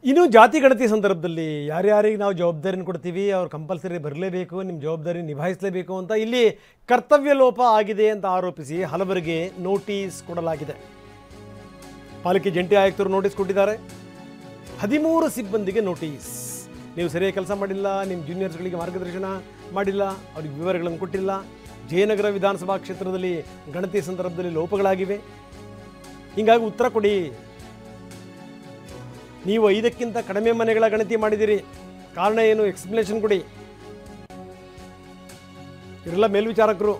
ಇನ್ನು ಜಾತಿ ಗಣತಿ ಸಂದರ್ಭದಲ್ಲಿ ಯಾರ್ಯಾರಿಗೆ ನಾವು ಜವಾಬ್ದಾರಿನ ಕೊಡ್ತೀವಿ ಅವ್ರು ಕಂಪಲ್ಸರಿ ಬರಲೇಬೇಕು, ನಿಮ್ಮ ಜವಾಬ್ದಾರಿ ನಿಭಾಯಿಸಲೇಬೇಕು ಅಂತ ಇಲ್ಲಿ ಕರ್ತವ್ಯ ಲೋಪ ಆಗಿದೆ ಅಂತ ಆರೋಪಿಸಿ ಹಲವರಿಗೆ ನೋಟಿಸ್ ಕೊಡಲಾಗಿದೆ. ಪಾಲಿಕೆ ಜಂಟಿ ಆಯುಕ್ತರು ನೋಟಿಸ್ ಕೊಟ್ಟಿದ್ದಾರೆ. 13 ಸಿಬ್ಬಂದಿಗೆ ನೋಟಿಸ್. ನೀವು ಸರಿಯಾಗಿ ಕೆಲಸ ಮಾಡಿಲ್ಲ, ನಿಮ್ಮ ಜೂನಿಯರ್ಸ್ಗಳಿಗೆ ಮಾರ್ಗದರ್ಶನ ಮಾಡಿಲ್ಲ, ಅವ್ರಿಗೆ ವಿವರಗಳನ್ನು ಕೊಟ್ಟಿಲ್ಲ, ಜಯನಗರ ವಿಧಾನಸಭಾ ಕ್ಷೇತ್ರದಲ್ಲಿ ಗಣತಿ ಸಂದರ್ಭದಲ್ಲಿ ಲೋಪಗಳಾಗಿವೆ, ಹೀಗಾಗಿ ಉತ್ತರ ಕೊಡಿ. ನೀವು 5ಕ್ಕಿಂತ ಕಡಿಮೆ ಮನೆಗಳ ಗಣತಿ ಮಾಡಿದ್ದೀರಿ, ಕಾರಣ ಏನು, ಎಕ್ಸ್ಪ್ಲನೇಷನ್ ಕೊಡಿ. ಇವರೆಲ್ಲ ಮೇಲ್ವಿಚಾರಕರು.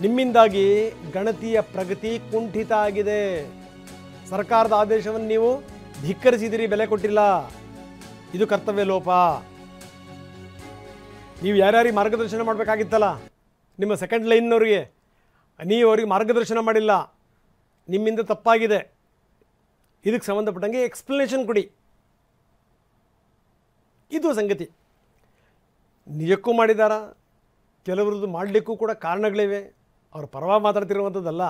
ನಿಮ್ಮಿಂದಾಗಿ ಗಣತಿಯ ಪ್ರಗತಿ ಕುಂಠಿತ ಆಗಿದೆ. ಸರ್ಕಾರದ ಆದೇಶವನ್ನು ನೀವು ಧಿಕ್ಕರಿಸಿದಿರಿ, ಬೆಲೆ ಕೊಟ್ಟಿಲ್ಲ. ಇದು ಕರ್ತವ್ಯ ಲೋಪ. ನೀವು ಯಾರ್ಯಾರಿಗೆ ಮಾರ್ಗದರ್ಶನ ಮಾಡಬೇಕಾಗಿತ್ತಲ್ಲ, ನಿಮ್ಮ ಸೆಕೆಂಡ್ ಲೈನ್ನವ್ರಿಗೆ, ನೀವು ಅವ್ರಿಗೆ ಮಾರ್ಗದರ್ಶನ ಮಾಡಿಲ್ಲ, ನಿಮ್ಮಿಂದ ತಪ್ಪಾಗಿದೆ. ಇದಕ್ಕೆ ಸಂಬಂಧಪಟ್ಟಂಗೆ ಎಕ್ಸ್ಪ್ಲನೇಷನ್ ಕೊಡಿ. ಇದು ಸಂಗತಿ. ನಿಜಕ್ಕೂ ಮಾಡಿದಾರಾ? ಕೆಲವರದ್ದು ಮಾಡಲಿಕ್ಕೂ ಕೂಡ ಕಾರಣಗಳಿವೆ. ಅವ್ರ ಪರವಾಗಿ ಮಾತಾಡ್ತಿರುವಂಥದ್ದಲ್ಲ.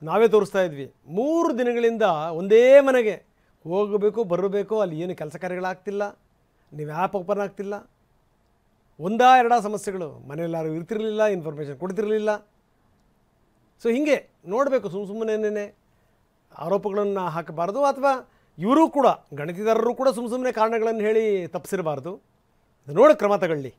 ನಾವೇ ತೋರಿಸ್ತಾ ಇದ್ವಿ. 3 ದಿನಗಳಿಂದ ಒಂದೇ ಮನೆಗೆ ಹೋಗಬೇಕು ಬರಬೇಕು, ಅಲ್ಲಿ ಏನು ಕೆಲಸ ಕಾರ್ಯಗಳಾಗ್ತಿಲ್ಲ, ನೀವು ಆ್ಯಪ್ ಓಪನ್ ಆಗ್ತಿಲ್ಲ, ಒಂದಾ ಎರಡಾ ಸಮಸ್ಯೆಗಳು. ಮನೆಯಲ್ಲಿ ಯಾರು ಇರ್ತಿರಲಿಲ್ಲ, ಇನ್ಫಾರ್ಮೇಷನ್ ಕೊಡ್ತಿರಲಿಲ್ಲ. ಸೊ ಹೀಗೆ ನೋಡಬೇಕು. ಸುಮ್ಮನೆ ಆರೋಪಗಳನ್ನು ಹಾಕಬಾರ್ದು. ಅಥವಾ ಇವರು ಕೂಡ, ಗಣಿತದಾರರು ಕೂಡ ಸುಮ್ಮನೆ ಕಾರಣಗಳನ್ನು ಹೇಳಿ ತಪ್ಪಿಸಿರಬಾರ್ದು. ನೋಡಿ ಕ್ರಮ ತಗೊಳ್ಳಿ.